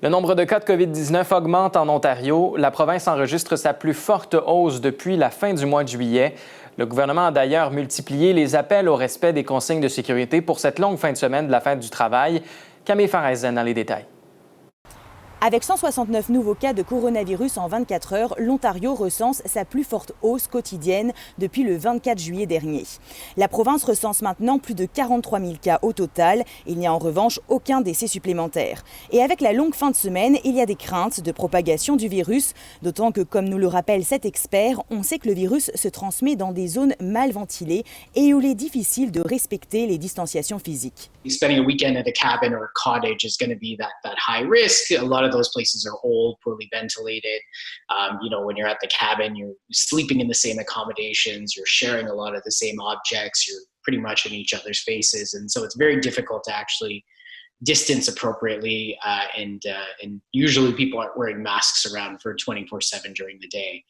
Le nombre de cas de COVID-19 augmente en Ontario. La province enregistre sa plus forte hausse depuis la fin du mois de juillet. Le gouvernement a d'ailleurs multiplié les appels au respect des consignes de sécurité pour cette longue fin de semaine de la fête du travail. Camille Faraisen dans les détails. Avec 169 nouveaux cas de coronavirus en 24 heures, l'Ontario recense sa plus forte hausse quotidienne depuis le 24 juillet dernier. La province recense maintenant plus de 43 000 cas au total. Il n'y a en revanche aucun décès supplémentaire. Et avec la longue fin de semaine, il y a des craintes de propagation du virus, d'autant que, comme nous le rappelle cet expert, on sait que le virus se transmet dans des zones mal ventilées et où il est difficile de respecter les distanciations physiques. Spending a weekend at a cabin or a cottage is going to be that high risk. A lot of those places are old, poorly ventilated. When you're at the cabin, you're sleeping in the same accommodations, you're sharing a lot of the same objects, you're pretty much in each other's faces. And so it's very difficult to actually distance appropriately. And usually people aren't wearing masks around for 24/7 during the day.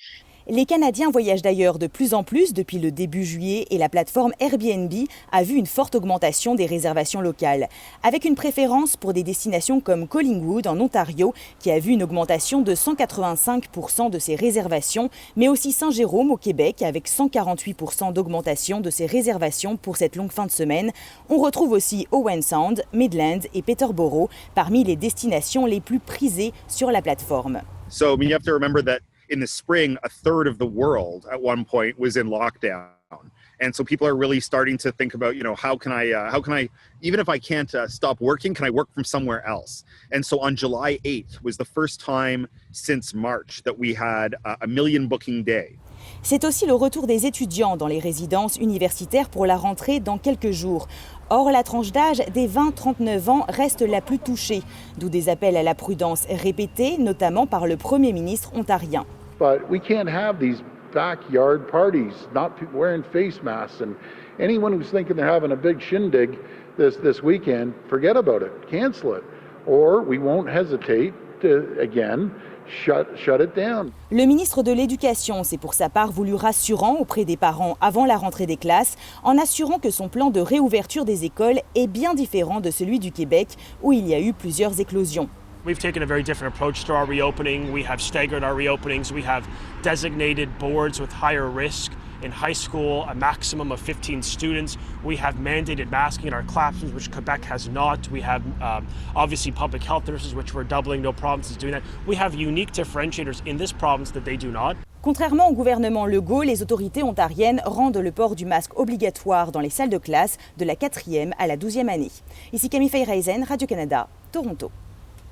Les Canadiens voyagent d'ailleurs de plus en plus depuis le début juillet et la plateforme Airbnb a vu une forte augmentation des réservations locales, avec une préférence pour des destinations comme Collingwood en Ontario, qui a vu une augmentation de 185% de ses réservations, mais aussi Saint-Jérôme au Québec avec 148% d'augmentation de ses réservations pour cette longue fin de semaine. On retrouve aussi Owen Sound, Midland et Peterborough parmi les destinations les plus prisées sur la plateforme. So you have to remember that in the spring, a third of the world at one point was in lockdown. And so people are really starting to think about, how can I, even if I can't stop working, can I work from somewhere else? And so on July 8th was the first time since March that we had a million booking day. C'est aussi le retour des étudiants dans les résidences universitaires pour la rentrée dans quelques jours. Or, la tranche d'âge des 20-39 ans reste la plus touchée, d'où des appels à la prudence répétés, notamment par le Premier ministre ontarien. But we can't have these backyard parties, not people wearing face masks. And anyone who's thinking they're having a big shindig this weekend, forget about it, cancel it. Or we won't hesitate to, again, shut it down. Le ministre de l'Éducation s'est pour sa part voulu rassurant auprès des parents avant la rentrée des classes, en assurant que son plan de réouverture des écoles est bien différent de celui du Québec, où il y a eu plusieurs éclosions. We've taken a very different approach to our reopening. We have staggered our reopenings. We have designated boards with higher risk. In high school, a maximum of 15 students. We have mandated masking in our classrooms, which Quebec has not. We have obviously public health nurses, which we're doubling, no problems doing that. We have unique differentiators in this province that they do not. Contrairement au gouvernement Legault, les autorités ontariennes rendent le port du masque obligatoire dans les salles de classe de la 4e à la 12e année. Ici Camille Faraisen, Radio-Canada, Toronto.